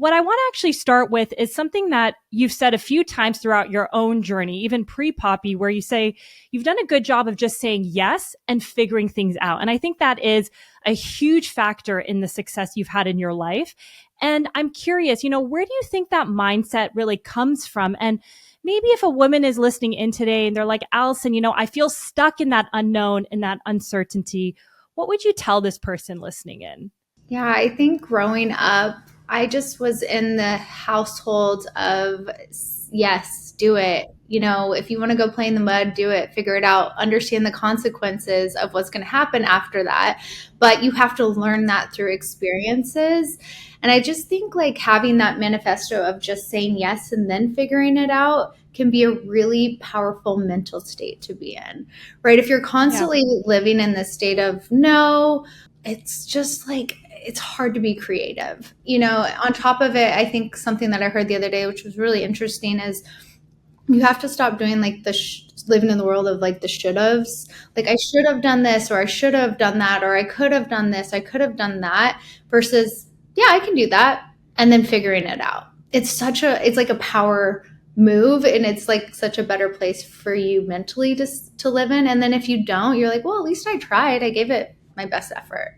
what I want to actually start with is something that you've said a few times throughout your own journey, even pre-Poppi, where you say you've done a good job of just saying yes and figuring things out. And I think that is a huge factor in the success you've had in your life. And I'm curious, where do you think that mindset really comes from? And maybe if a woman is listening in today and they're like, Allison, I feel stuck in that unknown and that uncertainty, what would you tell this person listening in? Yeah, I think growing up, I just was in the household of yes, do it. If you want to go play in the mud, do it, figure it out, understand the consequences of what's going to happen after that. But you have to learn that through experiences. And I just think like having that manifesto of just saying yes and then figuring it out can be a really powerful mental state to be in, right? If you're constantly living in this state of no, it's just like, it's hard to be creative. On top of it, I think something that I heard the other day, which was really interesting, is you have to stop doing like living in the world of like the should haves. Like I should have done this, or I should have done that, or I could have done this, I could have done that, versus, yeah, I can do that. And then figuring it out. It's like a power move, and it's like such a better place for you mentally to live in. And then if you don't, you're like, well, at least I tried. I gave it my best effort.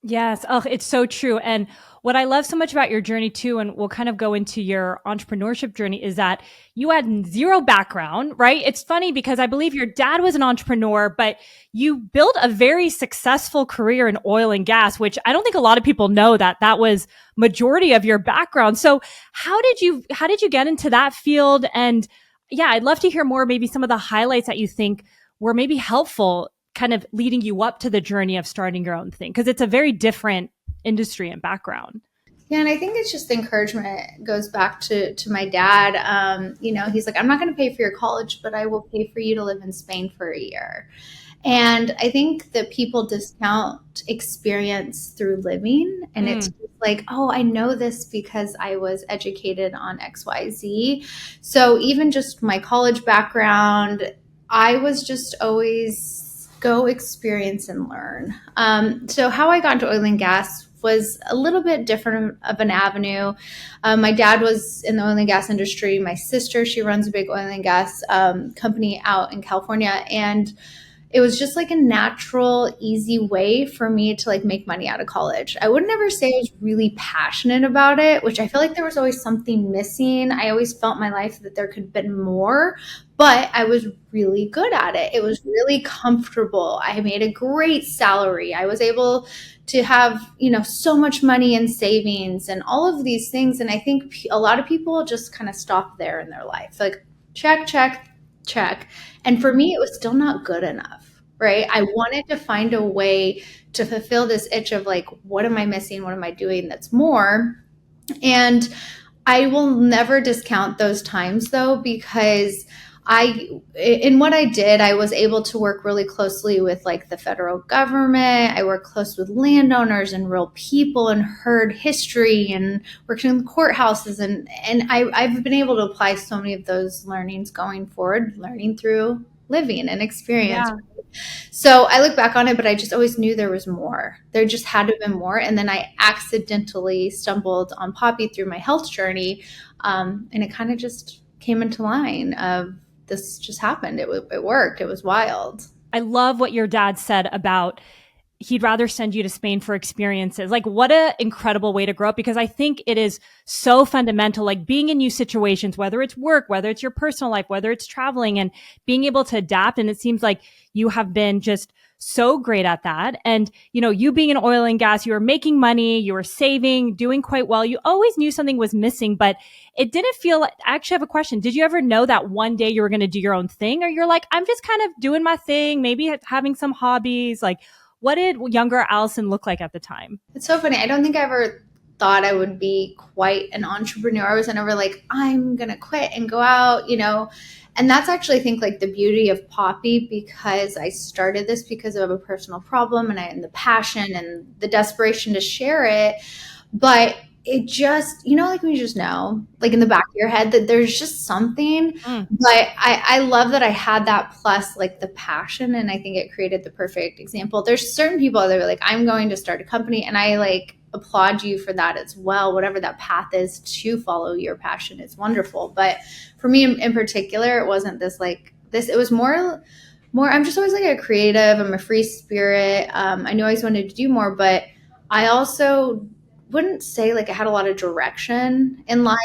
Yes. Oh, it's so true. And what I love so much about your journey too, and we'll kind of go into your entrepreneurship journey, is that you had zero background, right? It's funny because I believe your dad was an entrepreneur, but you built a very successful career in oil and gas, which I don't think a lot of people know that was majority of your background. So how did you get into that field? And yeah, I'd love to hear more, maybe some of the highlights that you think were maybe helpful kind of leading you up to the journey of starting your own thing? Because it's a very different industry and background. Yeah, and I think it's just the encouragement goes back to my dad. He's like, I'm not going to pay for your college, but I will pay for you to live in Spain for a year. And I think that people discount experience through living. And it's like, oh, I know this because I was educated on XYZ. So even just my college background, I was just always go experience and learn. So how I got into oil and gas was a little bit different of an avenue. My dad was in the oil and gas industry. My sister, she runs a big oil and gas company out in California. And it was just like a natural, easy way for me to like make money out of college. I would never say I was really passionate about it, which I feel like there was always something missing. I always felt in my life that there could have been more, but I was really good at it. It was really comfortable. I made a great salary. I was able to have, so much money in savings and all of these things. And I think a lot of people just kind of stop there in their life. Like check, check, check. And for me, it was still not good enough, right? I wanted to find a way to fulfill this itch of like, what am I missing? What am I doing that's more? And I will never discount those times though, because in what I did, I was able to work really closely with like the federal government. I worked close with landowners and real people and heard history and worked in the courthouses. And I've been able to apply so many of those learnings going forward, learning through living and experience. Yeah. So I look back on it, but I just always knew there was more. There just had to have been more. And then I accidentally stumbled on Poppi through my health journey. And it kind of just came into line of, this just happened. It worked. It was wild. I love what your dad said about he'd rather send you to Spain for experiences. Like what an incredible way to grow up, because I think it is so fundamental, like being in new situations, whether it's work, whether it's your personal life, whether it's traveling, and being able to adapt. And it seems like you have been just so great at that. And, you being in oil and gas, you were making money, you were saving, doing quite well. You always knew something was missing, but it didn't feel like, I actually have a question. Did you ever know that one day you were going to do your own thing? Or you're like, I'm just kind of doing my thing, maybe having some hobbies? Like, what did younger Allison look like at the time? It's so funny. I don't think I ever thought I would be quite an entrepreneur. I was never like, I'm going to quit and go out, And that's actually, I think, like the beauty of Poppi, because I started this because of a personal problem and the passion and the desperation to share it. But it just, like we just know, like in the back of your head that there's just something. But I love that I had that plus like the passion. And I think it created the perfect example. There's certain people that are like, I'm going to start a company. And I like, applaud you for that as well. Whatever that path is to follow your passion is wonderful. But for me in particular, it wasn't this like this. It was more. I'm just always like a creative. I'm a free spirit. I knew I always wanted to do more, but I also wouldn't say like I had a lot of direction in life.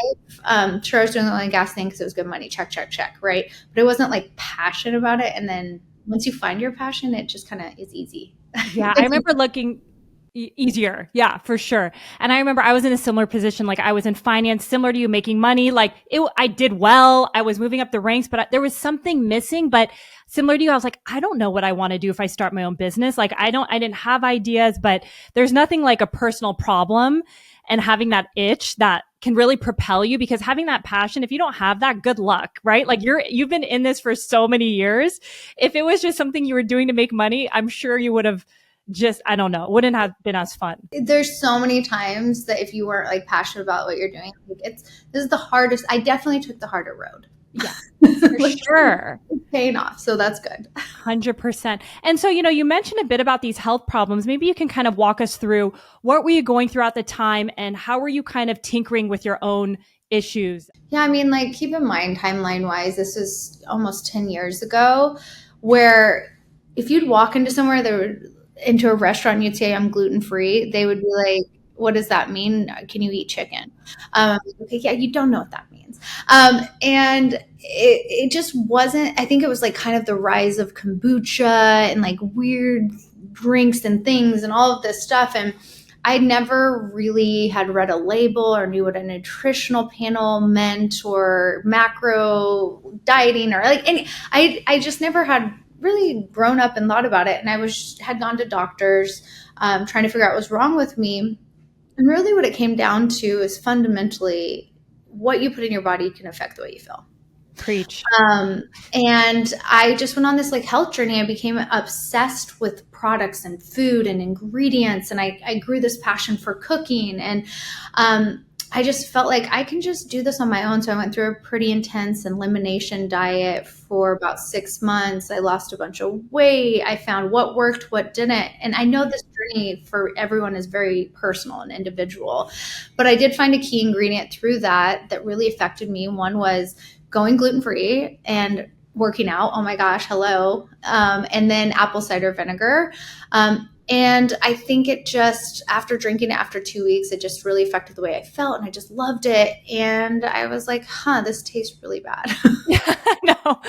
Sure, I was doing the oil and gas thing because it was good money. Check, check, check. Right. But I wasn't like passionate about it. And then once you find your passion, it just kind of is easy. Yeah, I remember looking easier. Yeah, for sure. And I remember I was in a similar position. Like I was in finance, similar to you, making money. Like I did well. I was moving up the ranks, but there was something missing. But similar to you, I was like, I don't know what I want to do if I start my own business. Like I didn't have ideas, but there's nothing like a personal problem and having that itch that can really propel you, because having that passion, if you don't have that, good luck, right? Like you've been in this for so many years. If it was just something you were doing to make money, I'm sure you would have just, I don't know, wouldn't have been as fun. There's so many times that if you weren't like passionate about what you're doing, like this is the hardest. I definitely took the harder road. Yeah, for sure. It's paying off. So that's good. 100%. And so, you mentioned a bit about these health problems. Maybe you can kind of walk us through what were you going through at the time and how were you kind of tinkering with your own issues? Yeah, I mean, like keep in mind timeline wise, this was almost 10 years ago, where if you'd walk into somewhere into a restaurant, you'd say I'm gluten free, they would be like, what does that mean? Can you eat chicken? Okay, yeah, you don't know what that means. And it just wasn't, I think it was like kind of the rise of kombucha and like weird drinks and things and all of this stuff. And I never really had read a label or knew what a nutritional panel meant or macro dieting or like any, I just never had really grown up and thought about it. And had gone to doctors trying to figure out what was wrong with me. And really what it came down to is fundamentally what you put in your body can affect the way you feel. Preach. And I just went on this like health journey. I became obsessed with products and food and ingredients. And I grew this passion for cooking. And I just felt like I can just do this on my own. So I went through a pretty intense elimination diet for about 6 months. I lost a bunch of weight. I found what worked, what didn't. And I know this journey for everyone is very personal and individual, but I did find a key ingredient through that really affected me. One was going gluten-free and working out. Oh my gosh, hello. And then apple cider vinegar. And I think it just, after drinking it after 2 weeks, it just really affected the way I felt and I just loved it. And I was like, this tastes really bad. No.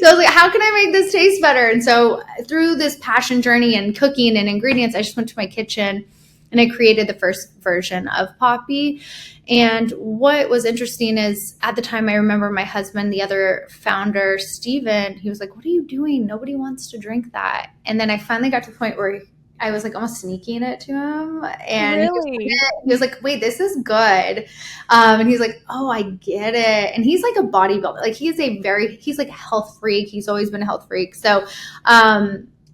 So I was like, how can I make this taste better? And so through this passion journey and cooking and ingredients, I just went to my kitchen and I created the first version of Poppi. And what was interesting is at the time, I remember my husband, the other founder, Steven, he was like, what are you doing? Nobody wants to drink that. And then I finally got to the point where I was like almost sneaking it to him. And really? he was like, wait, this is good. And he's like, oh, I get it. And he's like a bodybuilder. Like he's like a health freak. He's always been a health freak. So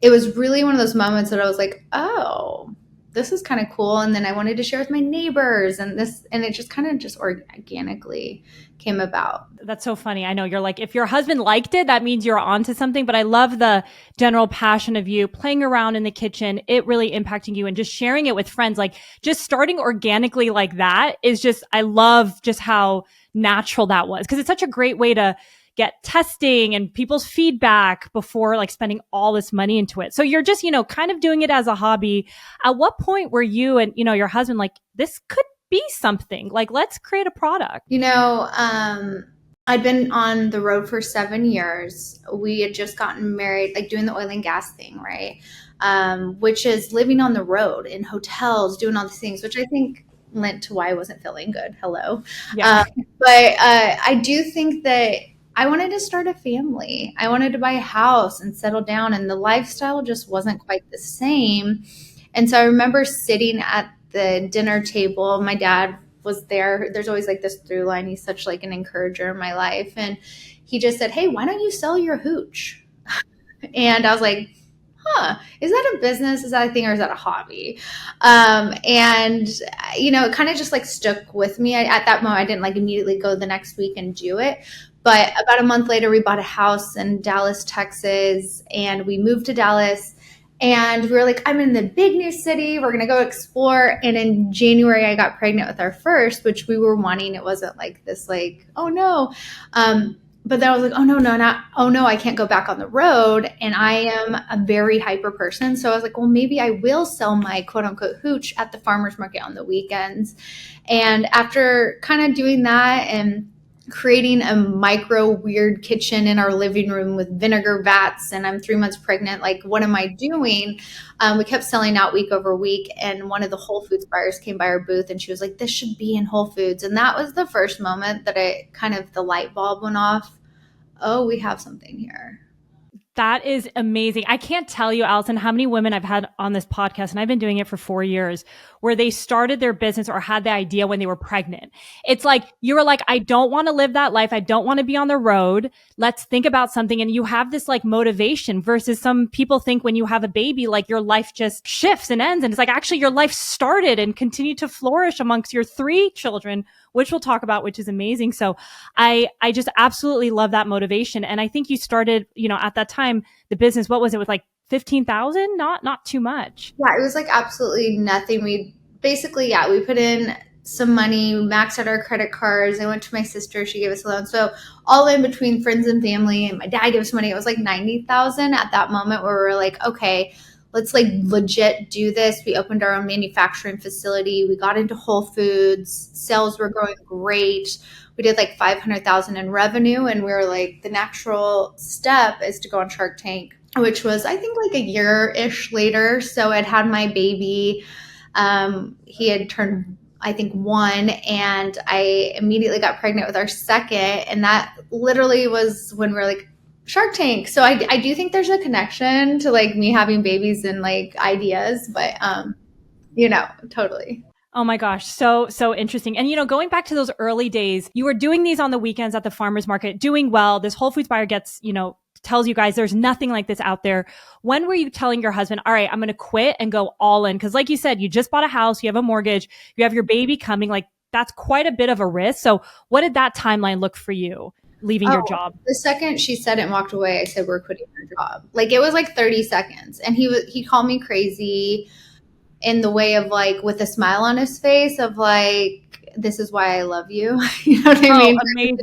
it was really one of those moments that I was like, oh, this is kind of cool. And then I wanted to share with my neighbors and it just kind of just organically came about. That's so funny. I know you're like, if your husband liked it, that means you're onto something, but I love the general passion of you playing around in the kitchen, it really impacting you and just sharing it with friends. Like just starting organically like that is just, I love just how natural that was because it's such a great way to get testing and people's feedback before like spending all this money into it. So you're just, kind of doing it as a hobby. At what point were you and, your husband like, this could be something, like, let's create a product? I'd been on the road for 7 years. We had just gotten married, like doing the oil and gas thing, right? Which is living on the road in hotels, doing all these things, which I think lent to why I wasn't feeling good. Hello. Yeah. But I do think that I wanted to start a family. I wanted to buy a house and settle down, and the lifestyle just wasn't quite the same. And so I remember sitting at the dinner table. My dad was there. There's always like this through line. He's such like an encourager in my life. And he just said, hey, why don't you sell your hooch? And I was like, is that a business? Is that a thing? Or is that a hobby? It kind of just like stuck with me. At that moment, I didn't like immediately go the next week and do it. But about a month later, we bought a house in Dallas, Texas, and we moved to Dallas. And we were like, I'm in the big new city. We're going to go explore. And in January, I got pregnant with our first, which we were wanting. It wasn't like this, like, oh no. But then I was like, oh no, no, not, oh no, I can't go back on the road. And I am a very hyper person. So I was like, well, maybe I will sell my quote unquote hooch at the farmer's market on the weekends. And after kind of doing that and creating a micro weird kitchen in our living room with vinegar vats, and I'm 3 months pregnant, like what am I doing? We kept selling out week over week, and one of the Whole Foods buyers came by our booth and she was like, this should be in Whole Foods. And that was the first moment that the light bulb went off. Oh, we have something here. That is amazing. I can't tell you, Allison, how many women I've had on this podcast, and I've been doing it for 4 years, where they started their business or had the idea when they were pregnant. It's like, you were like, I don't want to live that life. I don't want to be on the road. Let's think about something. And you have this like motivation versus some people think when you have a baby, like your life just shifts and ends. And it's like, actually your life started and continued to flourish amongst your 3 children, which we'll talk about, which is amazing. So I just absolutely love that motivation. And I think you started, at that time, the business, what was it, with like 15,000? Not too much. Yeah, it was like absolutely nothing. We basically, we put in some money, maxed out our credit cards. I went to my sister, she gave us a loan. So all in between friends and family, and my dad gave us money. It was like 90,000 at that moment where we were like, okay, let's like legit do this. We opened our own manufacturing facility. We got into Whole Foods. Sales were growing great. We did like 500,000 in revenue. And we were like, the natural step is to go on Shark Tank, which was, I think, like a year-ish later. So I'd had my baby. He had turned, I think, 1, and I immediately got pregnant with our second. And that literally was when we were like, Shark Tank. So I do think there's a connection to like me having babies and like ideas, but totally. Oh my gosh. So interesting. And, going back to those early days, you were doing these on the weekends at the farmer's market, doing well. This Whole Foods buyer gets, tells you guys there's nothing like this out there. When were you telling your husband, all right, I'm going to quit and go all in? Because like you said, you just bought a house, you have a mortgage, you have your baby coming. Like that's quite a bit of a risk. So what did that timeline look for you, leaving your job? The second she said it and walked away, I said, we're quitting our job. Like it was like 30 seconds. And he called me crazy in the way of like, with a smile on his face of like, this is why I love you. You know what I mean?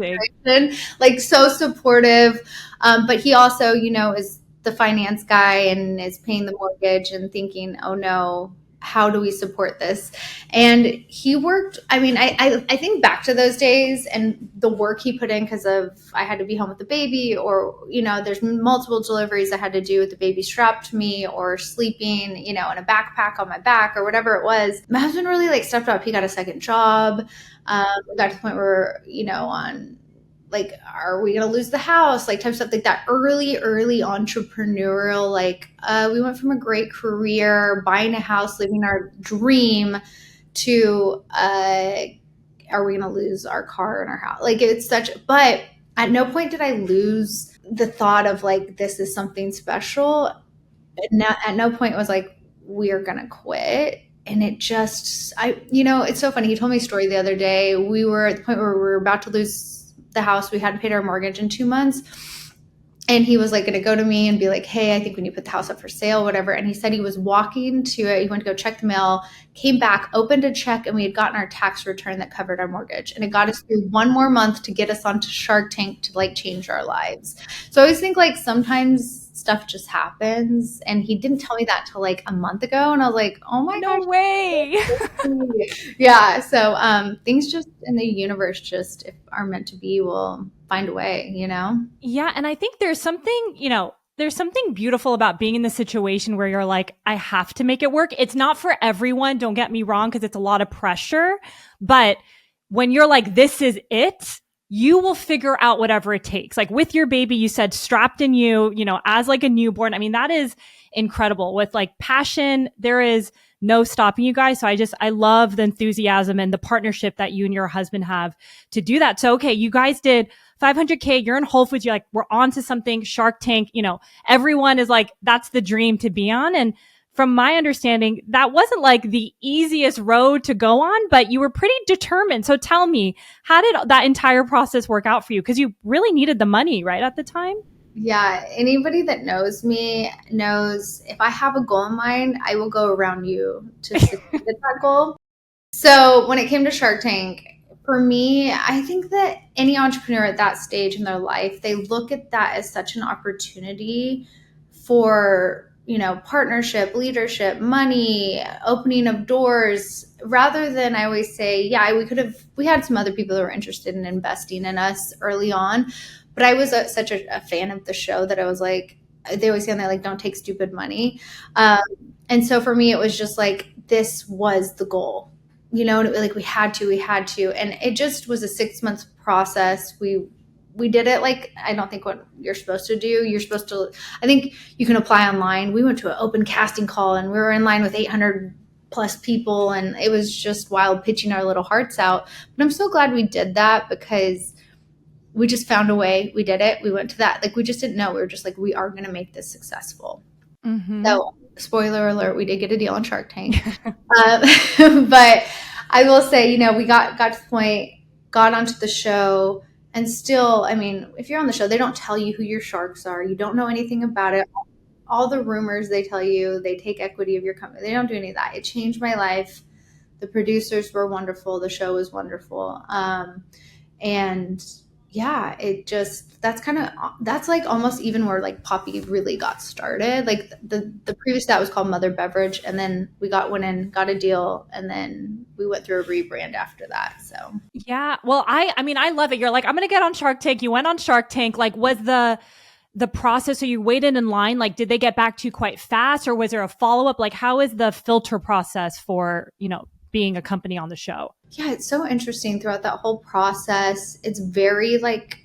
Amazing. Like so supportive. But he also, is the finance guy and is paying the mortgage and thinking, oh no, how do we support this? And he worked, I think back to those days and the work he put in because of, I had to be home with the baby, or, there's multiple deliveries I had to do with the baby strapped to me or sleeping, in a backpack on my back or whatever it was. My husband really like stepped up. He got a second job. We got to the point where, on like, are we going to lose the house? Like type of stuff like that. Early entrepreneurial, like, we went from a great career, buying a house, living our dream to, are we going to lose our car and our house? Like but at no point did I lose the thought of like, this is something special. At no point was like, we are going to quit. And it just, it's so funny. He told me a story the other day. We were at the point where we were about to lose the house. We hadn't paid our mortgage in 2 months. And he was like going to go to me and be like, hey, I think we need to put the house up for sale, whatever. And he said he was walking to it. He went to go check the mail, came back, opened a check, and we had gotten our tax return that covered our mortgage. And it got us through 1 more month to get us onto Shark Tank to like change our lives. So I always think like sometimes stuff just happens. And he didn't tell me that till like a month ago. And I was like, oh my gosh. No way. Yeah. So things just in the universe just, if are meant to be, will find a way, Yeah. And I think there's something beautiful about being in the situation where you're like, I have to make it work. It's not for everyone. Don't get me wrong, because it's a lot of pressure. But when you're like, this is it, you will figure out whatever it takes. Like with your baby, you said strapped in you, as like a newborn. I mean, that is incredible. With like passion, there is no stopping you guys. So I love the enthusiasm and the partnership that you and your husband have to do that. So, okay, you guys did 500K, you're in Whole Foods, you're like, we're on to something, Shark Tank, everyone is like, that's the dream to be on. And from my understanding, that wasn't like the easiest road to go on, but you were pretty determined. So tell me, how did that entire process work out for you? Because you really needed the money, right, at the time? Yeah, anybody that knows me knows if I have a goal in mind, I will go around you to succeed at that goal. So when it came to Shark Tank, for me, I think that any entrepreneur at that stage in their life, they look at that as such an opportunity for, partnership, leadership, money, opening of doors, rather than, I always say, yeah, we had some other people that were interested in investing in us early on, but I was such a fan of the show that I was like, they always say on there, like, don't take stupid money. Um, and so for me, it was just like, this was the goal, like we had to, and it just was a 6 month process. We did it like, I don't think what you're supposed to do. You're supposed to, I think you can apply online. We went to an open casting call and we were in line with 800 plus people, and it was just wild, pitching our little hearts out. But I'm so glad we did that, because we just found a way. We did it. We went to that. Like, we just didn't know. We were just like, we are going to make this successful. Mm-hmm. So, spoiler alert, we did get a deal on Shark Tank. But I will say, we got to the point, got onto the show, and still, I mean, if you're on the show, they don't tell you who your sharks are. You don't know anything about it. All the rumors they tell you, they take equity of your company. They don't do any of that. It changed my life. The producers were wonderful. The show was wonderful. And yeah, that's like almost even where like Poppi really got started. Like the previous that was called Mother Beverage, and then we went in, got a deal, and then we went through a rebrand after that. So Yeah. Well, I mean, I love it. You're like, I'm going to get on Shark Tank. You went on Shark Tank. Like, was the process, so you waited in line, like, did they get back to you quite fast, or was there a follow-up? Like, how is the filter process for, being a company on the show? yeah, it's so interesting throughout that whole process. It's very like,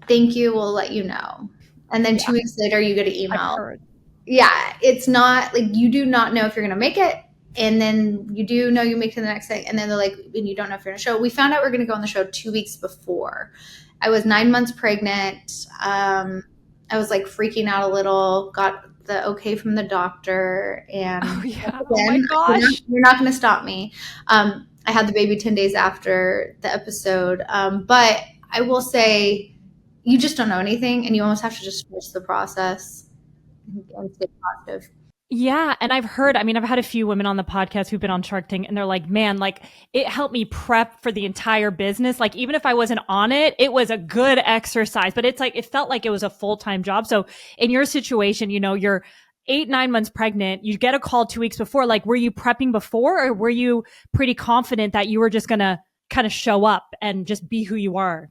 thank you, we'll let you know. And then 2 weeks later, you get an I've email. heard. Yeah, it's not like, you do not know if you're going to make it. And then you do know you make it to the next thing. And then they're like, and you don't know if you're on the show. We found out we're going to go on the show 2 weeks before. I was 9 months pregnant. I was like freaking out a little, got the okay from the doctor. And Oh yeah. again, Oh my gosh. you're not going to stop me. I had the baby 10 days after the episode. But I will say, you just don't know anything, and you almost have to just trust the process and stay positive. Yeah. And I've had a few women on the podcast who've been on Shark Tank, and they're like, man, like, it helped me prep for the entire business. Like, even if I wasn't on it, it was a good exercise, but it's like, it felt like it was a full-time job. So in your situation, you're 8, 9 months pregnant, you get a call 2 weeks before. Like, were you prepping before, or were you pretty confident that you were just going to kind of show up and just be who you are?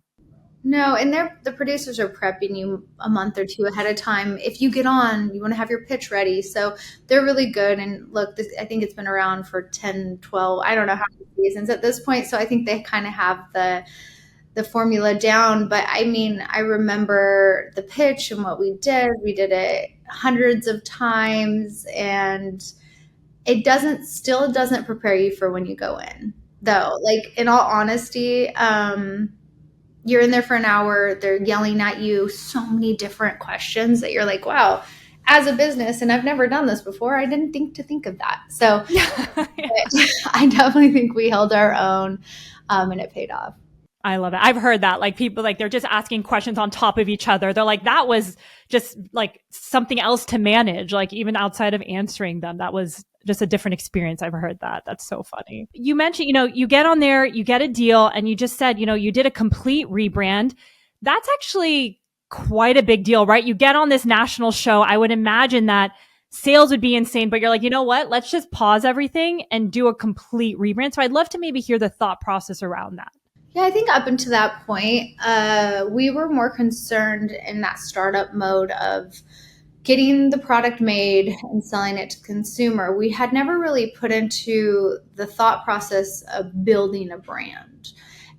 No, and the producers are prepping you a month or two ahead of time. If you get on, you want to have your pitch ready. So they're really good. And look, I think it's been around for 10, 12, I don't know how many seasons at this point. So I think they kind of have the formula down. But I mean, I remember the pitch and what we did. We did it hundreds of times, and still doesn't prepare you for when you go in, though. Like, in all honesty, you're in there for an hour, they're yelling at you so many different questions that you're like, wow, as a business, and I've never done this before, I didn't think to think of that. So I definitely think we held our own, and it paid off. I love it. I've heard that, like, people, like, they're just asking questions on top of each other. They're like, that was just like something else to manage. Like, even outside of answering them, that was just a different experience. I've heard that. That's so funny. You mentioned, you get on there, you get a deal, and you just said, you did a complete rebrand. That's actually quite a big deal, right? You get on this national show. I would imagine that sales would be insane, but you're like, you know what? Let's just pause everything and do a complete rebrand. So I'd love to maybe hear the thought process around that. Yeah, I think up until that point, we were more concerned in that startup mode of getting the product made and selling it to the consumer. We had never really put into the thought process of building a brand.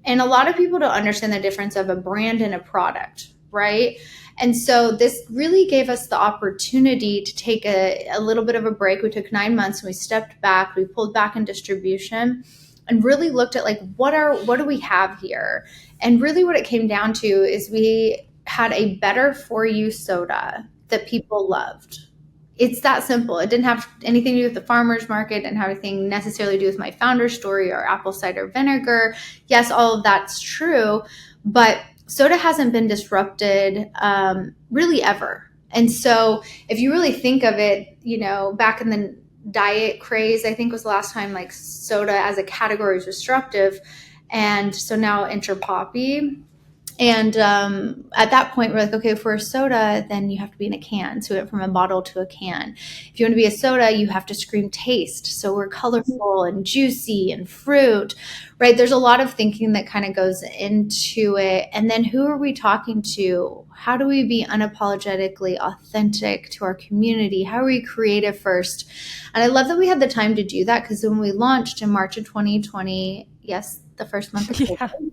And a lot of people don't understand the difference of a brand and a product, right? And so this really gave us the opportunity to take a little bit of a break. We took 9 months and we stepped back, we pulled back in distribution, and really looked at like, what do we have here? And really what it came down to is we had a better for you soda that people loved. It's that simple. It didn't have anything to do with the farmer's market, didn't have anything necessarily to do with my founder story or apple cider vinegar. Yes, all of that's true, but soda hasn't been disrupted really ever. And so if you really think of it, back in the diet craze, I think was the last time like soda as a category was disruptive. And so now enter Poppi. And at that point, we're like, okay, if we're a soda, then you have to be in a can. So we went from a bottle to a can. If you want to be a soda, you have to scream taste. So we're colorful and juicy and fruit, right? There's a lot of thinking that kind of goes into it. And then who are we talking to? How do we be unapologetically authentic to our community? How are we creative first? And I love that we had the time to do that, because when we launched in March of 2020, yes, the first month of COVID,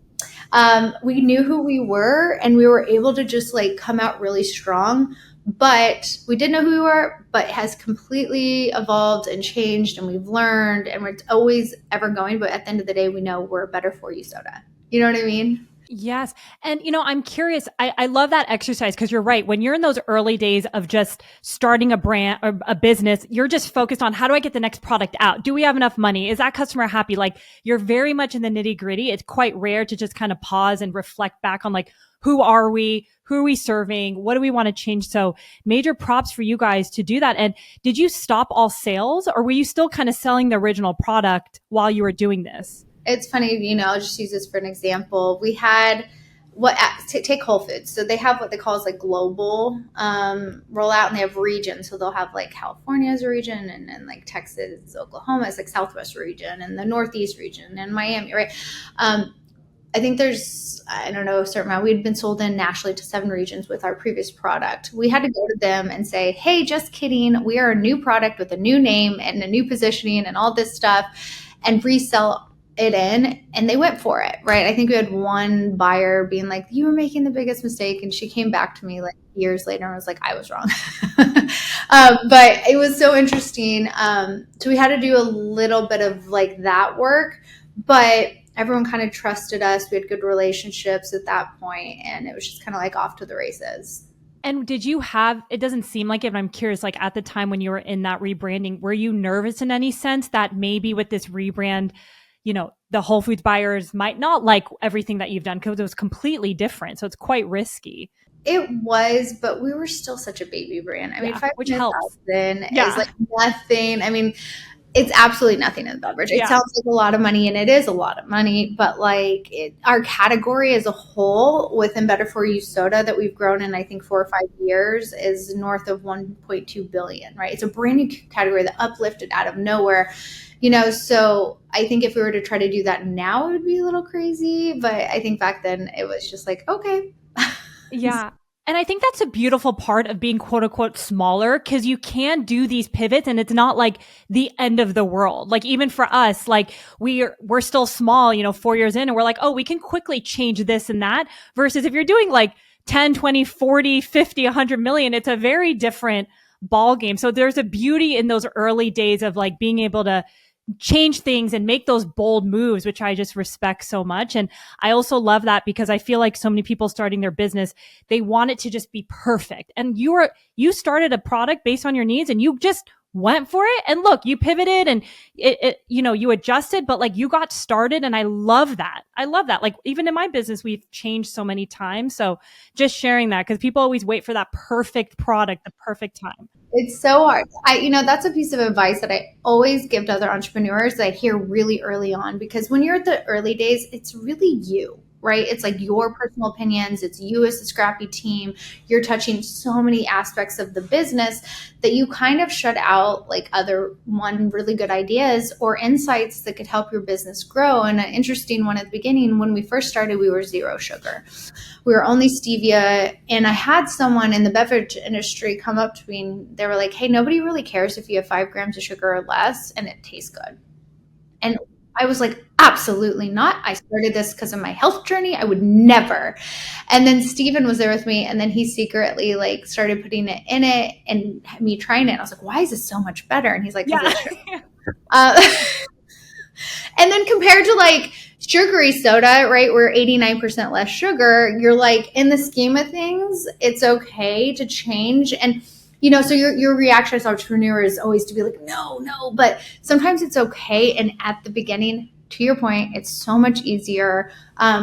we knew who we were, and we were able to just like come out really strong. But we did know who we were, but it has completely evolved and changed, and we've learned, and we're always ever going. But at the end of the day, we know we're a better for you soda. You know what I mean? Yes. And, I'm curious. I love that exercise, because you're right. When you're in those early days of just starting a brand or a business, you're just focused on, how do I get the next product out? Do we have enough money? Is that customer happy? Like, you're very much in the nitty gritty. It's quite rare to just kind of pause and reflect back on like, who are we? Who are we serving? What do we want to change? So major props for you guys to do that. And did you stop all sales, or were you still kind of selling the original product while you were doing this? It's funny, I'll just use this for an example. We had take Whole Foods. So they have what they call is like global rollout, and they have regions. So they'll have like California as a region, and then like Texas, Oklahoma is like Southwest region, and the Northeast region, and Miami, right? I think there's, I don't know, a certain amount. We'd been sold in nationally to 7 regions with our previous product. We had to go to them and say, hey, just kidding. We are a new product with a new name and a new positioning and all this stuff, and resell it in. And they went for it, right? I think we had one buyer being like, you were making the biggest mistake. And she came back to me like years later and was like, I was wrong. But it was so interesting. So we had to do a little bit of like that work, but everyone kind of trusted us. We had good relationships at that point, and it was just kind of like off to the races. And did you have, it doesn't seem like it, but I'm curious, like at the time when you were in that rebranding, were you nervous in any sense that maybe with this rebrand, the Whole Foods buyers might not like everything that you've done, because it was completely different. So it's quite risky. It was, but we were still such a baby brand. I mean, which helps. Is like nothing. I mean, it's absolutely nothing in the beverage. It sounds like a lot of money, and it is a lot of money, but like our category as a whole within Better For You soda that we've grown in, I think 4 or 5 years, is north of 1.2 billion, right? It's a brand new category that uplifted out of nowhere, so I think if we were to try to do that now, it would be a little crazy, but I think back then it was just like, okay. Yeah. And I think that's a beautiful part of being quote unquote smaller, because you can do these pivots and it's not like the end of the world. Like even for us, like we're still small, 4 years in, and we're like, oh, we can quickly change this and that, versus if you're doing like 10, 20, 40, 50, 100 million, it's a very different ball game. So there's a beauty in those early days of like being able to change things and make those bold moves, which I just respect so much. And I also love that, because I feel like so many people starting their business, they want it to just be perfect. And you started a product based on your needs, and you just went for it. And look, you pivoted and you adjusted, but like you got started. And I love that. Like even in my business, we've changed so many times. So just sharing that, because people always wait for that perfect product, the perfect time. It's so hard. That's a piece of advice that I always give to other entrepreneurs that I hear really early on, because when you're at the early days, it's really you, right? It's like your personal opinions. It's you as a scrappy team. You're touching so many aspects of the business that you kind of shut out like other really good ideas or insights that could help your business grow. And an interesting one at the beginning, when we first started, we were 0 sugar. We were only stevia. And I had someone in the beverage industry come up to me, and they were like, hey, nobody really cares if you have 5 grams of sugar or less and it tastes good. And I was like, absolutely not. I started this because of my health journey. I would never. And then Steven was there with me, and then he secretly like started putting it in it and me trying it. And I was like, why is this so much better? And he's like, yeah. And then compared to like sugary soda, right, we're 89% less sugar. You're like, in the scheme of things, it's okay to change. And so your reaction as an entrepreneur is always to be like, no, but sometimes it's okay. And at the beginning, to your point, it's so much easier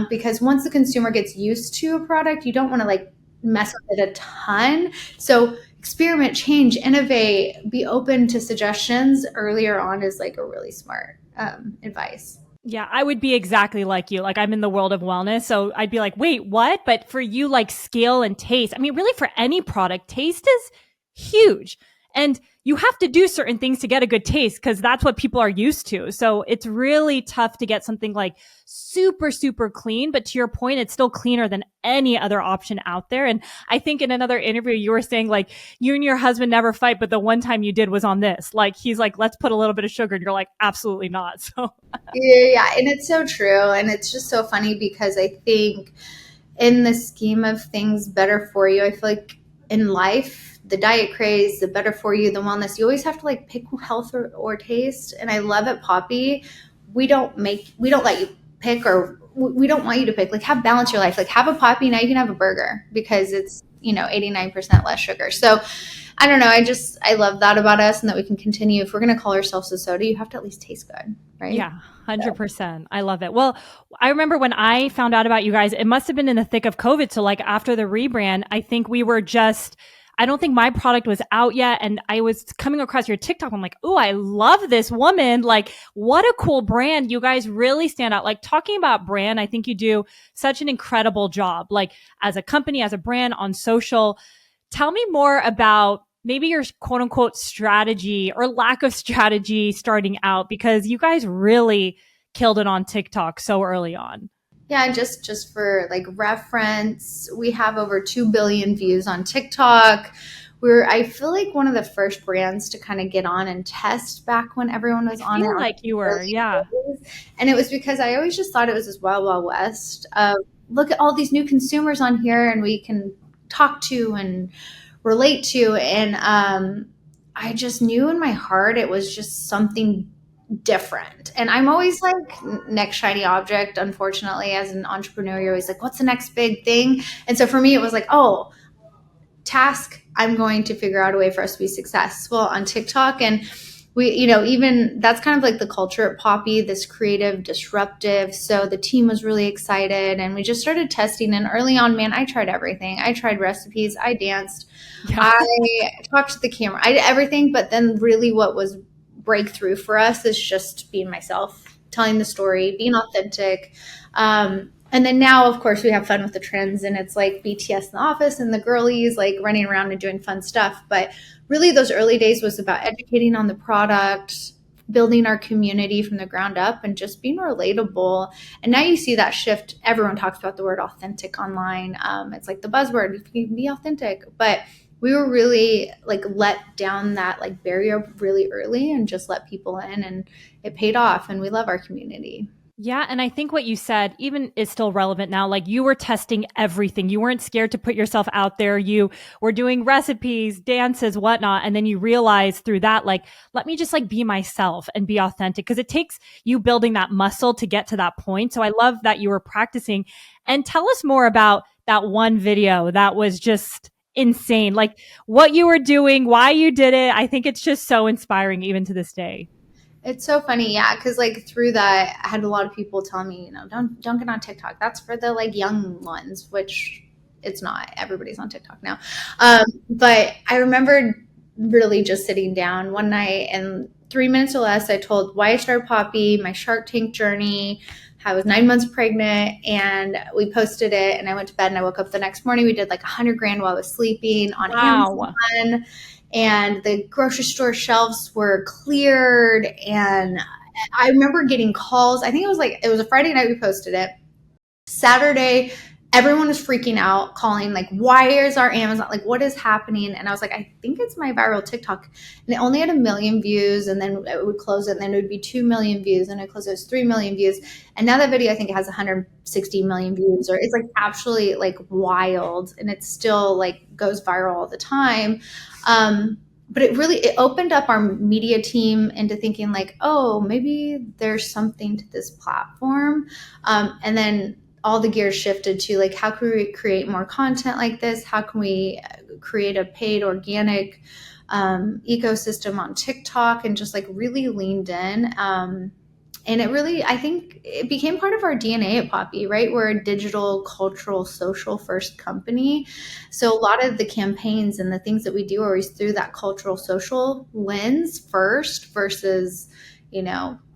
because once the consumer gets used to a product, you don't want to like mess with it a ton. So experiment, change, innovate, be open to suggestions earlier on is like a really smart advice. Yeah, I would be exactly like you. Like I'm in the world of wellness. So I'd be like, wait, what? But for you, like scale and taste, I mean, really for any product, taste is huge. And you have to do certain things to get a good taste because that's what people are used to. So it's really tough to get something like super, super clean. But to your point, it's still cleaner than any other option out there. And I think in another interview, you were saying like you and your husband never fight, but the one time you did was on this. Like he's like, let's put a little bit of sugar. And you're like, absolutely not. So Yeah, and it's so true. And it's just so funny because I think in the scheme of things better for you, I feel like in life, the diet craze, the better for you, the wellness, you always have to like pick health or taste. And I love at Poppi, we don't let you pick, or we don't want you to pick. Like have balance your life. Like have a Poppi, now you can have a burger because it's, 89% less sugar. So I don't know. I love that about us and that we can continue. If we're going to call ourselves a soda, you have to at least taste good, right? yeah, 100%. I love it. Well, I remember when I found out about you guys, it must have been in the thick of COVID. So like after the rebrand, I think we were just, I don't think my product was out yet. And I was coming across your TikTok. I'm like, oh, I love this woman. Like, what a cool brand. You guys really stand out. Like talking about brand, I think you do such an incredible job. Like as a company, as a brand on social. Tell me more about maybe your quote unquote strategy or lack of strategy starting out because you guys really killed it on TikTok so early on. Yeah, just for like reference, we have over 2 billion views on TikTok. We're, I feel like, one of the first brands to kind of get on and test back when everyone I was on it. feel like you were, yeah. And it was because I always just thought it was this wild, wild west. Look at all these new consumers on here and we can talk to and relate to. And I just knew in my heart it was just something different. And I'm always like next shiny object, unfortunately, as an entrepreneur, you're always like, what's the next big thing? And so for me, it was like, oh, task, I'm going to figure out a way for us to be successful on TikTok. And we, even that's kind of like the culture at Poppi, this creative, disruptive. So the team was really excited and we just started testing. And early on, man, I tried everything. I tried recipes, I danced, Yeah. I talked to the camera, I did everything. But then really what was breakthrough for us is just being myself, telling the story, being authentic. And then now, of course, we have fun with the trends and it's like BTS in the office and the girlies like running around and doing fun stuff. But really those early days was about educating on the product, building our community from the ground up and just being relatable. And now you see that shift. Everyone talks about the word authentic online. It's like the buzzword, you can be authentic. But we were really like let down that like barrier really early and just let people in, and it paid off and we love our community. Yeah. And I think what you said even is still relevant now. Like you were testing everything. You weren't scared to put yourself out there. You were doing recipes, dances, whatnot. And then you realize through that, like, let me just like be myself and be authentic because it takes you building that muscle to get to that point. So I love that you were practicing. And tell us more about that one video that was just insane. Like what you were doing, why you did it. I think it's just so inspiring even to this day. It's so funny, yeah, because like through that, I had a lot of people tell me, don't get on TikTok. That's for the like young ones, which it's not. Everybody's on TikTok now. But I remember really just sitting down one night and 3 minutes or less, I told why I started Poppi, my Shark Tank journey. I was 9 months pregnant, and we posted it. And I went to bed, and I woke up the next morning. We did like 100 grand while I was sleeping on Wow. Amazon, and the grocery store shelves were cleared. And I remember getting calls. I think it was a Friday night we posted it. Saturday, everyone was freaking out, calling like, why is our Amazon, like, what is happening? And I was like, I think it's my viral TikTok. And it only had 1 million views, and then it would close it, and then it would be 2 million views, and it closed, it was 3 million views. And now that video, I think it has 160 million views, or it's like absolutely like wild, and it still like goes viral all the time. But it opened up our media team into thinking like, oh, maybe there's something to this platform. And then all the gears shifted to like, how can we create more content like this? How can we create a paid organic ecosystem on TikTok, and just like really leaned in. And it really, I think it became part of our DNA at Poppi, right? We're a digital, cultural, social first company. So a lot of the campaigns and the things that we do are always through that cultural, social lens first versus,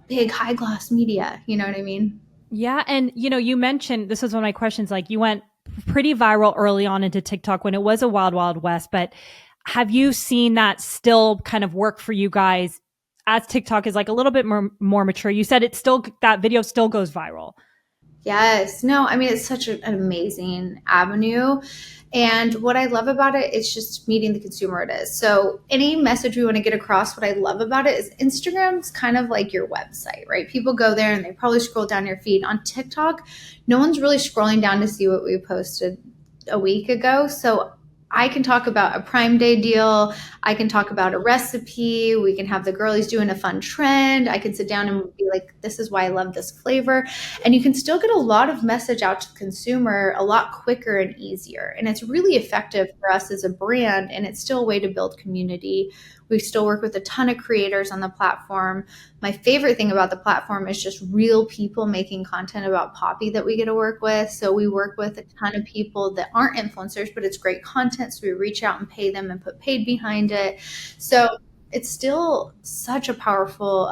big high gloss media. You know what I mean? Yeah. And, you mentioned this was one of my questions, like you went pretty viral early on into TikTok when it was a wild, wild west. But have you seen that still kind of work for you guys as TikTok is like a little bit more mature? You said that video still goes viral. Yes. No, I mean, it's such an amazing avenue. And what I love about it is just meeting the consumer it is. So any message we want to get across, what I love about it is Instagram's kind of like your website, right? People go there and they probably scroll down your feed. On TikTok, no one's really scrolling down to see what we posted a week ago. So I can talk about a Prime Day deal. I can talk about a recipe. We can have the girlies doing a fun trend. I can sit down and be like, this is why I love this flavor. And you can still get a lot of message out to the consumer a lot quicker and easier. And it's really effective for us as a brand. And it's still a way to build community. We still work with a ton of creators on the platform. My favorite thing about the platform is just real people making content about Poppi that we get to work with. So we work with a ton of people that aren't influencers, but it's great content. So we reach out and pay them and put paid behind it. So it's still such a powerful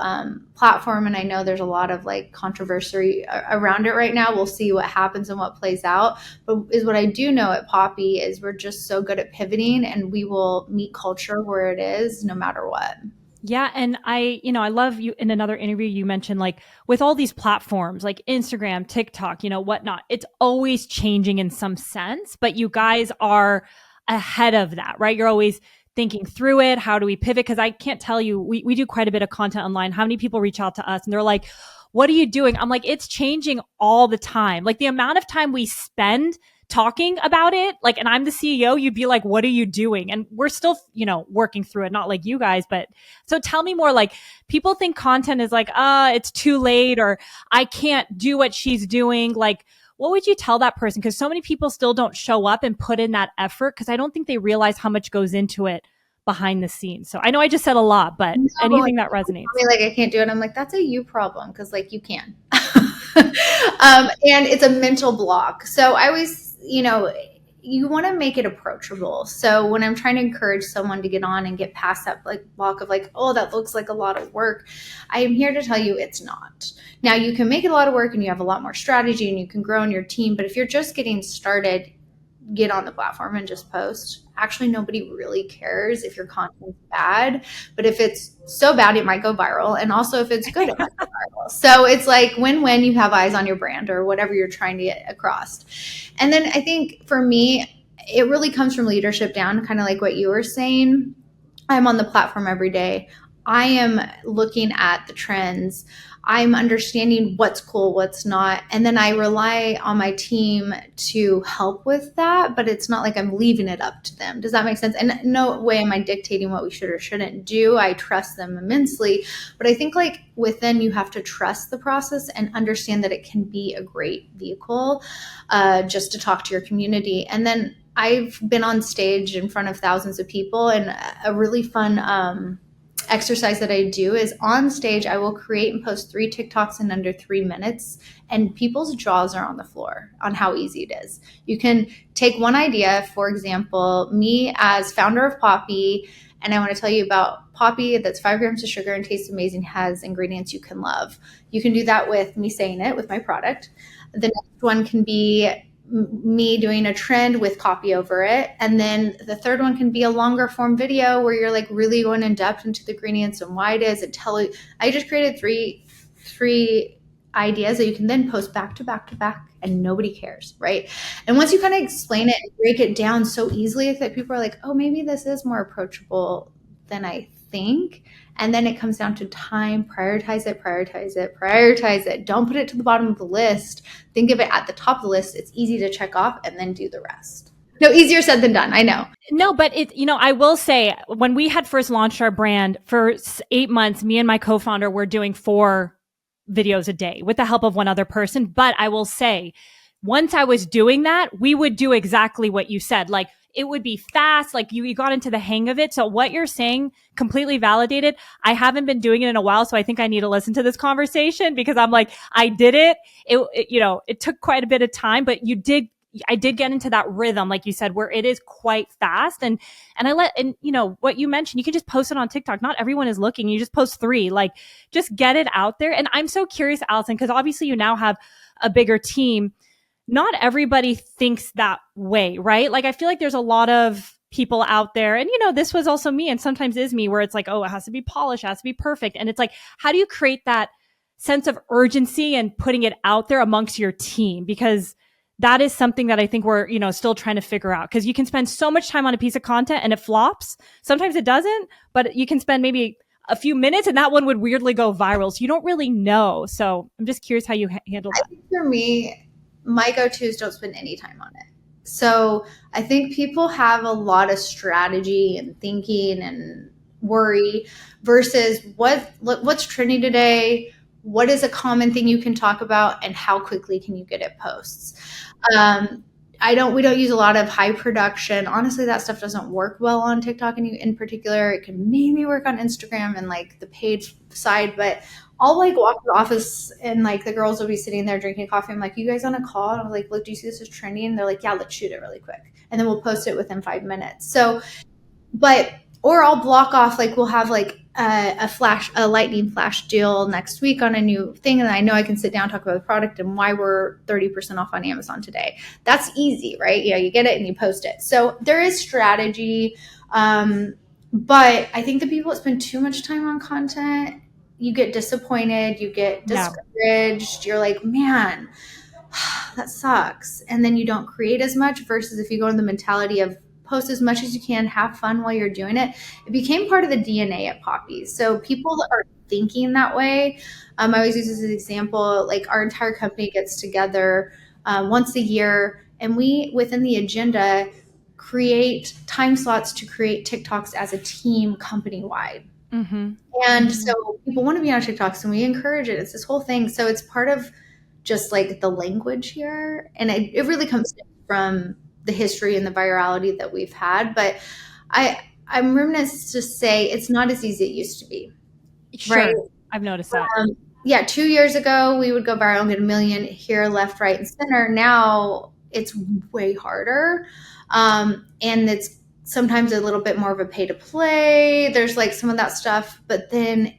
platform. And I know there's a lot of like controversy around it right now. We'll see what happens and what plays out. But is what I do know at Poppi is we're just so good at pivoting, and we will meet culture where it is no matter what. Yeah. And I love you in another interview, you mentioned like with all these platforms like Instagram, TikTok, whatnot, it's always changing in some sense, but you guys are ahead of that, right? You're always thinking through it. How do we pivot? Because I can't tell you, we do quite a bit of content online. How many people reach out to us and they're like, what are you doing? I'm like, it's changing all the time. Like the amount of time we spend talking about it, like, and I'm the CEO, you'd be like, what are you doing? And we're still, working through it, not like you guys, but so tell me more, like people think content is like, it's too late or I can't do what she's doing. Like, what would you tell that person? Because so many people still don't show up and put in that effort because I don't think they realize how much goes into it behind the scenes. So I know I just said a lot, but No, anything that resonates. like I can't do it. I'm like, that's a you problem because like you can. And it's a mental block. So I always, you want to make it approachable. So when I'm trying to encourage someone to get on and get past that like block of like, oh, that looks like a lot of work, I am here to tell you it's not. Now you can make it a lot of work and you have a lot more strategy and you can grow in your team. But if you're just getting started, get on the platform and just post. Actually, nobody really cares if your content's bad, but if it's so bad, it might go viral. And also if it's good, it might go viral. So it's like win-win, you have eyes on your brand or whatever you're trying to get across. And then I think for me, it really comes from leadership down, kind of like what you were saying. I'm on the platform every day. I am looking at the trends. I'm understanding what's cool, what's not. And then I rely on my team to help with that, but it's not like I'm leaving it up to them. Does that make sense? And no way am I dictating what we should or shouldn't do. I trust them immensely. But I think like within you have to trust the process and understand that it can be a great vehicle just to talk to your community. And then I've been on stage in front of thousands of people, and a really fun exercise that I do is on stage, I will create and post 3 TikToks in under 3 minutes, and people's jaws are on the floor on how easy it is. You can take one idea, for example, me as founder of Poppi, and I want to tell you about Poppi that's 5 grams of sugar and tastes amazing, has ingredients you can love. You can do that with me saying it with my product. The next one can be me doing a trend with copy over it. And then the third one can be a longer form video where you're like really going in depth into the ingredients and why it is and tell you. I just created three ideas that you can then post back to back to back and nobody cares, right? And once you kind of explain it and break it down so easily that people are like, oh, maybe this is more approachable than I think. And then it comes down to time, prioritize it. Don't put it to the bottom of the list. Think of it at the top of the list. It's easy to check off and then do the rest. No, easier said than done. I know. No, but I will say when we had first launched our brand for 8 months, me and my co-founder were doing 4 videos a day with the help of one other person. But I will say, once I was doing that, we would do exactly what you said. Like it would be fast. Like you got into the hang of it. So what you're saying, completely validated. I haven't been doing it in a while. So I think I need to listen to this conversation because I'm like, I did it. It took quite a bit of time, but I did get into that rhythm, like you said, where it is quite fast. And what you mentioned, you can just post it on TikTok. Not everyone is looking. You just post 3, like just get it out there. And I'm so curious, Allison, because obviously you now have a bigger team. Not everybody thinks that way, right? Like I feel like there's a lot of people out there, and this was also me, and sometimes is me, where it's like, oh, it has to be polished, it has to be perfect. And it's like, how do you create that sense of urgency and putting it out there amongst your team? Because that is something that I think we're, still trying to figure out, because you can spend so much time on a piece of content and it flops. Sometimes it doesn't, but you can spend maybe a few minutes and that one would weirdly go viral. So you don't really know. So I'm just curious how you handle that. I think for me, my go-tos don't spend any time on it. So I think people have a lot of strategy and thinking and worry versus what's trending today, what is a common thing you can talk about, and how quickly can you get it posts. We don't use a lot of high production. Honestly, that stuff doesn't work well on TikTok in particular. It can maybe work on Instagram and like the paid side, but I'll like walk to the office and like the girls will be sitting there drinking coffee. I'm like, you guys on a call? And I'm like, look, do you see this is trending? And they're like, yeah, let's shoot it really quick. And then we'll post it within 5 minutes. So, or I'll block off, like we'll have like a lightning flash deal next week on a new thing. And I know I can sit down, talk about the product and why we're 30% off on Amazon today. That's easy, right? Yeah, you get it and you post it. So there is strategy. But I think the people that spend too much time on content, you get disappointed, you get discouraged. You're like, man, that sucks. And then you don't create as much versus if you go in the mentality of post as much as you can, have fun while you're doing it. It became part of the DNA at Poppi. So people are thinking that way. I always use this as an example. Like our entire company gets together once a year, and we, within the agenda, create time slots to create TikToks as a team company-wide. Mm-hmm. And so people want to be on TikToks and we encourage it. It's this whole thing. So it's part of just like the language here. And it really comes from the history and the virality that we've had. But I'm remiss to say it's not as easy as it used to be. Sure. Right? I've noticed that. 2 years ago, we would go viral and get 1 million here, left, right, and center. Now it's way harder. And it's sometimes a little bit more of a pay to play. There's like some of that stuff, but then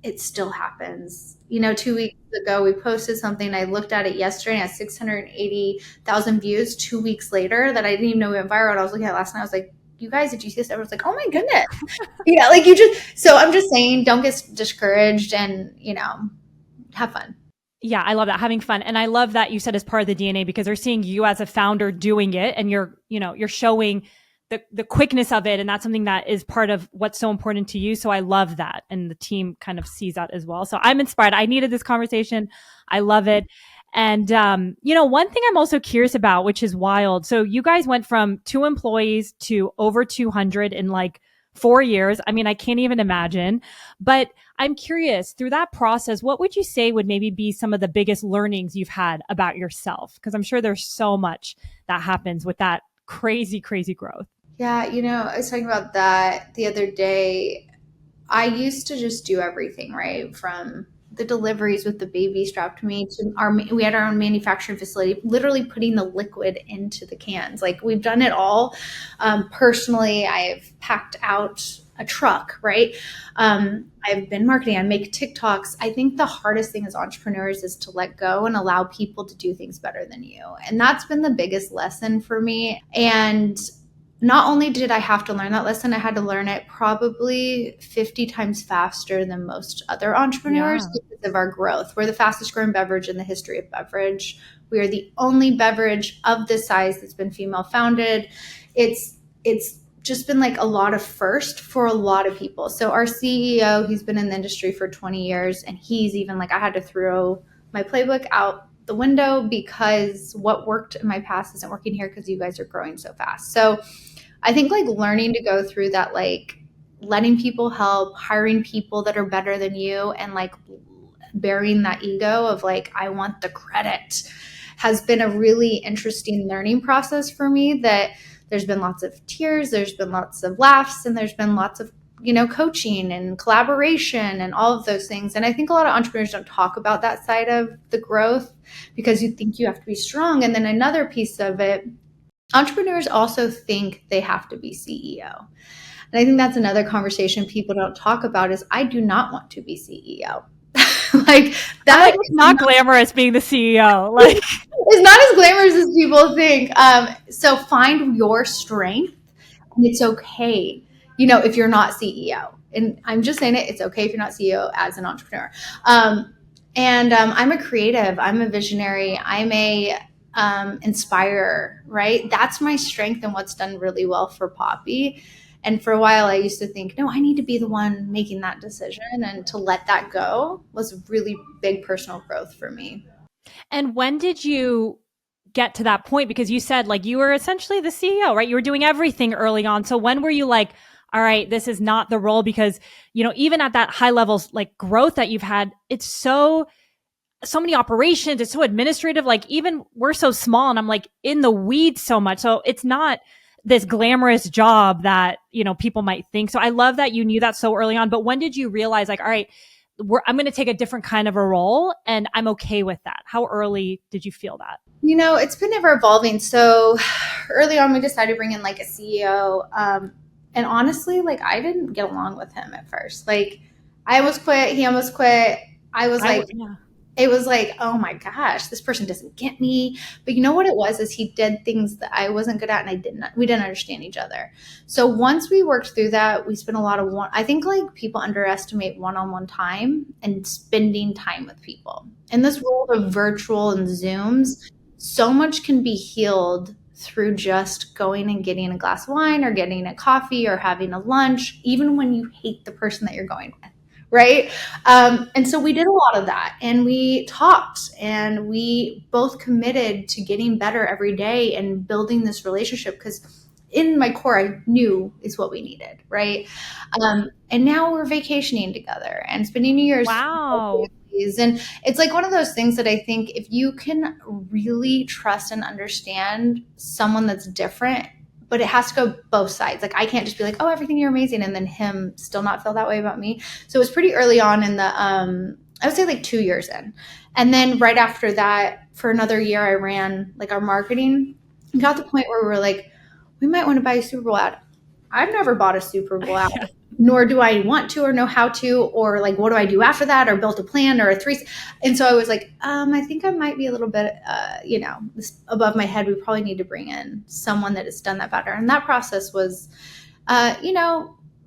it still happens. 2 weeks ago, we posted something. I looked at it yesterday and it had 680,000 views 2 weeks later that I didn't even know went viral. And I was looking at it last night. I was like, you guys, did you see this? Everyone's like, oh my goodness. So I'm just saying, don't get discouraged and, have fun. Yeah, I love that, having fun. And I love that you said as part of the DNA, because they're seeing you as a founder doing it and you're showing the quickness of it. And that's something that is part of what's so important to you. So I love that. And the team kind of sees that as well. So I'm inspired. I needed this conversation. I love it. And, one thing I'm also curious about, which is wild. So you guys went from 2 employees to over 200 in like 4 years. I mean, I can't even imagine, but I'm curious, through that process, what would you say would maybe be some of the biggest learnings you've had about yourself? Because I'm sure there's so much that happens with that crazy, crazy growth. Yeah, I was talking about that the other day. I used to just do everything, right? From the deliveries with the baby strapped to me to we had our own manufacturing facility, literally putting the liquid into the cans. Like we've done it all. Personally, I've packed out a truck, right? I've been marketing, I make TikToks. I think the hardest thing as entrepreneurs is to let go and allow people to do things better than you. And that's been the biggest lesson for me. And not only did I have to learn that lesson, I had to learn it probably 50 times faster than most other entrepreneurs because of our growth. We're the fastest growing beverage in the history of beverage. We are the only beverage of this size that's been female founded. It's just been like a lot of first for a lot of people. So our CEO, he's been in the industry for 20 years, and he's even like, I had to throw my playbook out the window because what worked in my past isn't working here because you guys are growing so fast. So I think like learning to go through that, like letting people help, hiring people that are better than you, and like burying that ego of like, I want the credit, has been a really interesting learning process for me that There's been lots of tears, there's been lots of laughs, and there's been lots of, coaching and collaboration and all of those things. And I think a lot of entrepreneurs don't talk about that side of the growth because you think you have to be strong. And then another piece of it, entrepreneurs also think they have to be CEO. And I think that's another conversation people don't talk about is I do not want to be CEO. Like that is not glamorous being the CEO. Like it's not as glamorous as people think. So find your strength, and it's okay, if you're not CEO. And I'm just saying it's okay if you're not CEO as an entrepreneur. I'm a creative. I'm a visionary. I'm a inspirer, right? That's my strength and what's done really well for Poppi. And for a while, I used to think, no, I need to be the one making that decision. And to let that go was really big personal growth for me. And when did you get to that point? Because you said like you were essentially the CEO, right? You were doing everything early on. So when were you like, all right, this is not the role? Because, even at that high levels, like growth that you've had, it's so many operations. It's so administrative. Like even we're so small and I'm like in the weeds so much. So it's not this glamorous job that, people might think. So I love that you knew that so early on. But when did you realize like, all right, I'm going to take a different kind of a role and I'm okay with that? How early did you feel that? It's been ever evolving. So early on, we decided to bring in like a CEO. And honestly, like I didn't get along with him at first. Like I almost quit. He almost quit. It was like, oh my gosh, this person doesn't get me. But you know what it was is he did things that I wasn't good at and we didn't understand each other. So once we worked through that, we spent a lot of I think like people underestimate one-on-one time and spending time with people. In this world of virtual and Zooms, so much can be healed through just going and getting a glass of wine or getting a coffee or having a lunch, even when you hate the person that you're going with. Right. And so we did a lot of that and we talked and we both committed to getting better every day and building this relationship because in my core, I knew is what we needed. Right. And now we're vacationing together and spending New Year's. Wow. And it's like one of those things that I think if you can really trust and understand someone that's different, but it has to go both sides. Like I can't just be like, oh, everything, you're amazing. And then him still not feel that way about me. So it was pretty early on in the, I would say like 2 years in. And then right after that, for another year, I ran like our marketing. We got to the point where we were like, we might want to buy a Super Bowl ad. I've never bought a Super Bowl ad, nor do I want to or know how to, or like, what do I do after that or build a plan or a 3. And so I was like, I think I might be a little bit, above my head. We probably need to bring in someone that has done that better. And that process was,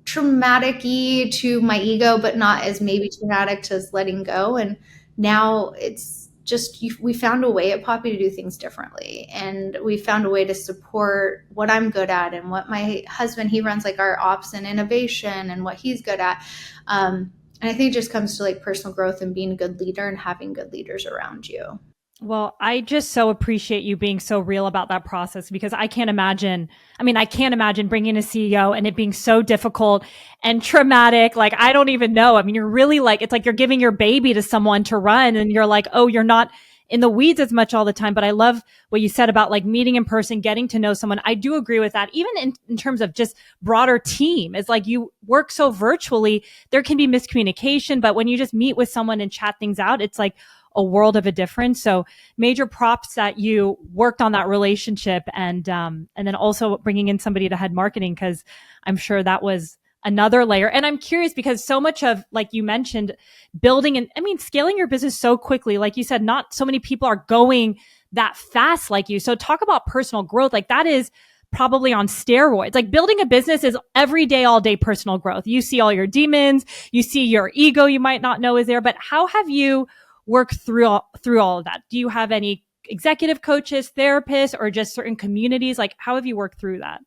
traumatic-y to my ego, but not as maybe traumatic as letting go. And now it's just, we found a way at Poppi to do things differently. And we found a way to support what I'm good at and what my husband, he runs like our ops and innovation and what he's good at. And I think it just comes to like personal growth and being a good leader and having good leaders around you. Well, I just so appreciate you being so real about that process because I can't imagine bringing a CEO and it being so difficult and traumatic. Like, I don't even know. I mean, you're really like, it's like you're giving your baby to someone to run and you're like, oh, you're not in the weeds as much all the time. But I love what you said about like meeting in person, getting to know someone. I do agree with that. Even in terms of just broader team, it's like you work so virtually, there can be miscommunication, but when you just meet with someone and chat things out, it's like a world of a difference. So major props that you worked on that relationship and then also bringing in somebody to head marketing, because I'm sure that was another layer. And I'm curious because so much of, like you mentioned, building and scaling your business so quickly, like you said, not so many people are going that fast like you. So talk about personal growth. Like that is probably on steroids. Like building a business is every day, all day personal growth. You see all your demons, you see your ego you might not know is there, but how have you worked through all of that? Do you have any executive coaches, therapists, or just certain communities? Like how have you worked through that?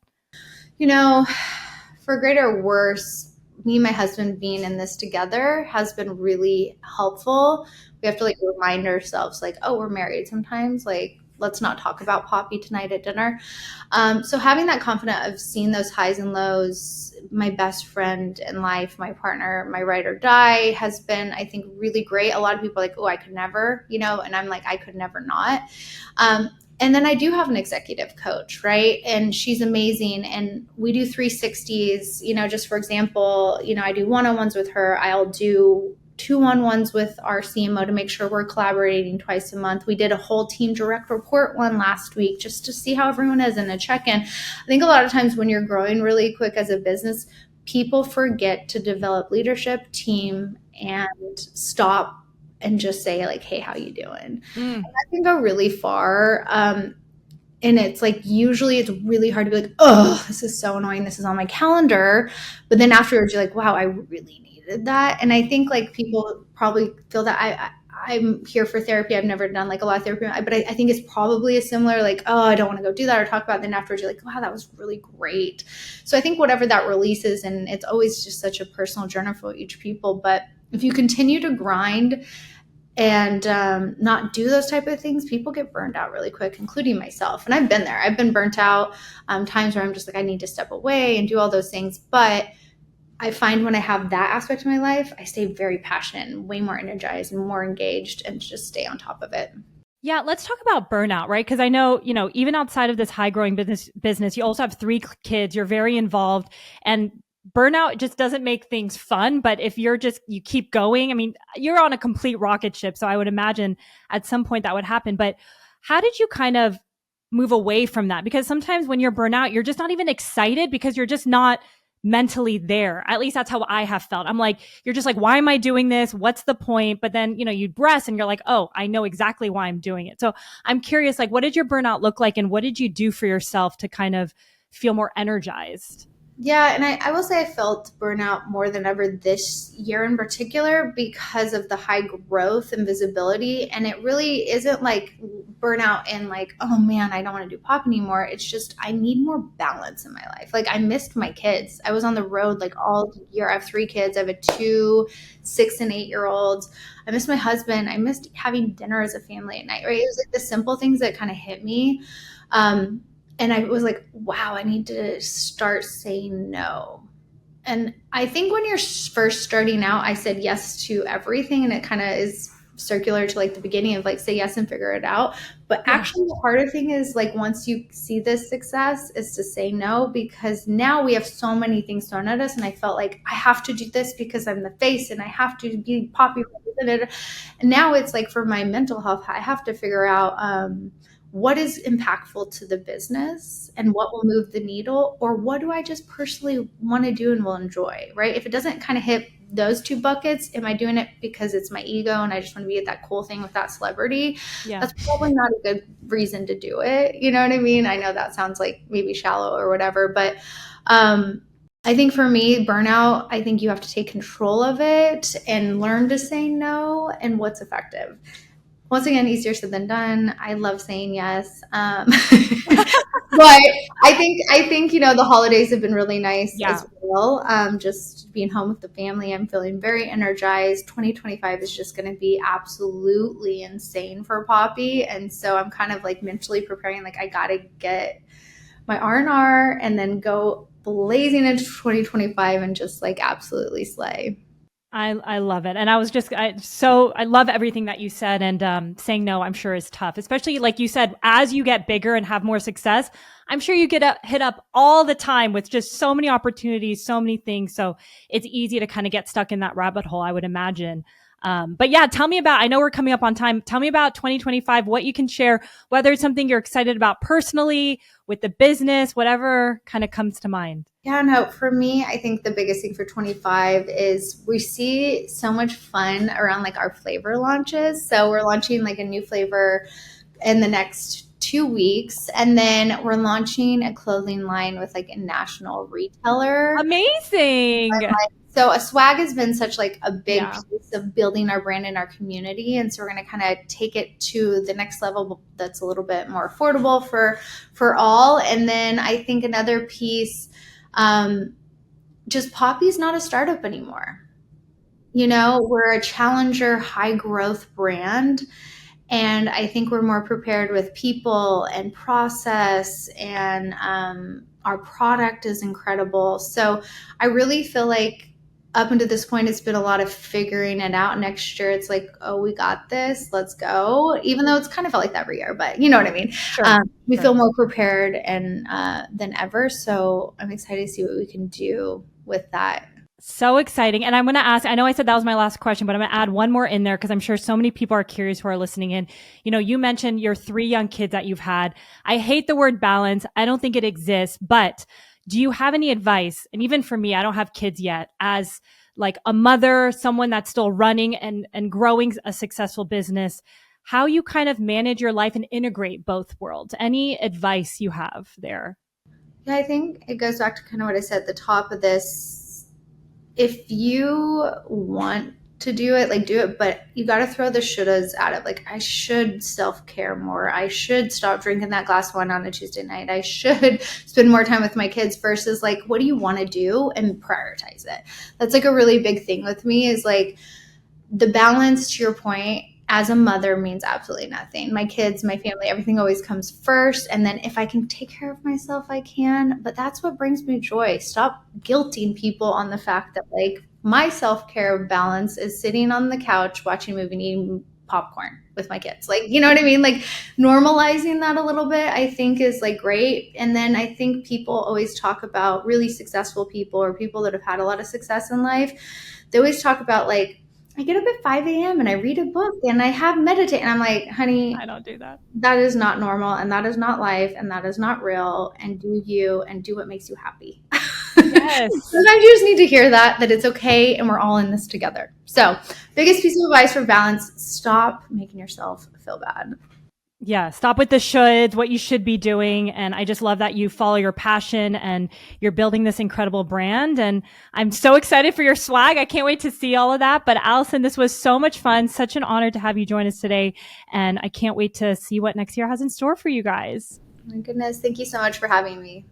For greater or worse, me and my husband being in this together has been really helpful. We have to like remind ourselves like, oh, we're married sometimes. Like, let's not talk about Poppi tonight at dinner. So having that confidence of seeing those highs and lows, my best friend in life, my partner, my ride or die has been, I think, really great. A lot of people are like, oh, I could never, and I'm like, I could never not. And then I do have an executive coach, right? And she's amazing. And we do 360s, just for example, I do one-on-ones with her. I'll do two-on-ones with our CMO to make sure we're collaborating twice a month. We did a whole team direct report one last week just to see how everyone is and a check-in. I think a lot of times when you're growing really quick as a business, people forget to develop leadership, team, and stop and just say like, hey, how you doing? That can go really far. And it's like, usually it's really hard to be like, oh, this is so annoying. This is on my calendar. But then afterwards you're like, wow, I really needed that. And I think like people probably feel that I'm here for therapy. I've never done like a lot of therapy, but I think it's probably a similar like, oh, I don't want to go do that or talk about it. Then afterwards you're like, wow, that was really great. So I think whatever that releases, and it's always just such a personal journey for each people. But if you continue to grind and not do those type of things, people get burned out really quick, including myself. And I've been there. I've been burnt out times where I'm just like, I need to step away and do all those things. But I find when I have that aspect of my life, I stay very passionate and way more energized and more engaged and just stay on top of it. Yeah, let's talk about burnout, right? Because I know, even outside of this high growing business, you also have 3 kids, you're very involved, and burnout just doesn't make things fun. But if you keep going, I mean, you're on a complete rocket ship. So I would imagine at some point that would happen. But how did you kind of move away from that? Because sometimes when you're burnout, you're just not even excited because you're just not mentally there. At least that's how I have felt. I'm like, you're just like, why am I doing this? What's the point? But then, you rest and you're like, oh, I know exactly why I'm doing it. So I'm curious, like, what did your burnout look like? And what did you do for yourself to kind of feel more energized? Yeah, and I will say I felt burnout more than ever this year in particular because of the high growth and visibility. And it really isn't like burnout and like, oh man, I don't want to do pop anymore. It's just I need more balance in my life. Like I missed my kids. I was on the road like all year. I have 3 kids. I have a 2, 6, and 8-year-olds. I missed my husband. I missed having dinner as a family at night, right? It was like the simple things that kind of hit me. And I was like, wow, I need to start saying no. And I think when you're first starting out, I said yes to everything. And it kind of is circular to like the beginning of like say yes and figure it out. But actually the harder thing is like once you see this success is to say no, because now we have so many things thrown at us. And I felt like I have to do this because I'm the face and I have to be Poppi represented. And now it's like for my mental health, I have to figure out what is impactful to the business and what will move the needle, or what do I just personally want to do and will enjoy, right? If it doesn't kind of hit those 2 buckets, am I doing it because it's my ego and I just want to be at that cool thing with that celebrity? Yeah. That's probably not a good reason to do it. You know what I mean? I know that sounds like maybe shallow or whatever, but I think for me, burnout, I think you have to take control of it and learn to say no and what's effective. Once again, easier said than done. I love saying yes. But I think, the holidays have been really nice as well. Just being home with the family, I'm feeling very energized. 2025 is just going to be absolutely insane for Poppi. And so I'm kind of like mentally preparing, like I got to get my R&R and then go blazing into 2025 and just like absolutely slay. I love it. And I love everything that you said. And saying no, I'm sure is tough, especially like you said, as you get bigger and have more success, I'm sure you get hit up all the time with just so many opportunities, so many things. So it's easy to kind of get stuck in that rabbit hole, I would imagine. But yeah, tell me about, I know we're coming up on time. Tell me about 2025, what you can share, whether it's something you're excited about personally, with the business, whatever kind of comes to mind. Yeah, no, for me, I think the biggest thing for 25 is we see so much fun around like our flavor launches. So we're launching like a new flavor in the next 2 weeks. And then we're launching a clothing line with like a national retailer. Amazing. So a swag has been such like a big piece of building our brand in our community. And so we're going to kind of take it to the next level that's a little bit more affordable for all. And then I think another piece, just Poppi's not a startup anymore. We're a challenger, high growth brand. And I think we're more prepared with people and process, and our product is incredible. So I really feel like up until this point, it's been a lot of figuring it out. Next year, it's like, oh, we got this. Let's go. Even though it's kind of felt like that every year, but you know what I mean? Sure. We Sure. feel more prepared and than ever. So I'm excited to see what we can do with that. So exciting. And I'm going to ask, I know I said that was my last question, but I'm going to add one more in there because I'm sure so many people are curious who are listening in. You know, you mentioned your 3 young kids that you've had. I hate the word balance. I don't think it exists, but do you have any advice? And even for me, I don't have kids yet, as like a mother, someone that's still running and growing a successful business, how you kind of manage your life and integrate both worlds. Any advice you have there? Yeah, I think it goes back to kind of what I said at the top of this. If you want to do it, like do it, but you got to throw the shouldas at it. Like, I should self-care more. I should stop drinking that glass of wine on a Tuesday night. I should spend more time with my kids versus like, what do you want to do and prioritize it? That's like a really big thing with me is like the balance to your point as a mother means absolutely nothing. My kids, my family, everything always comes first. And then if I can take care of myself, I can. But that's what brings me joy. Stop guilting people on the fact that like my self-care balance is sitting on the couch, watching a movie, and eating popcorn with my kids. Like, you know what I mean? Like normalizing that a little bit, I think is like great. And then I think people always talk about really successful people or people that have had a lot of success in life. They always talk about like, I get up at 5 a.m. and I read a book and I have meditate. And I'm like, honey, I don't do that. that is not normal and that is not life and that is not real. And do you and do what makes you happy. Yes. Sometimes you just need to hear that it's okay and we're all in this together. So, biggest piece of advice for balance, stop making yourself feel bad. Yeah, stop with the shoulds, what you should be doing. And I just love that you follow your passion and you're building this incredible brand. And I'm so excited for your swag. I can't wait to see all of that. But Allison, this was so much fun. Such an honor to have you join us today. And I can't wait to see what next year has in store for you guys. Oh my goodness. Thank you so much for having me.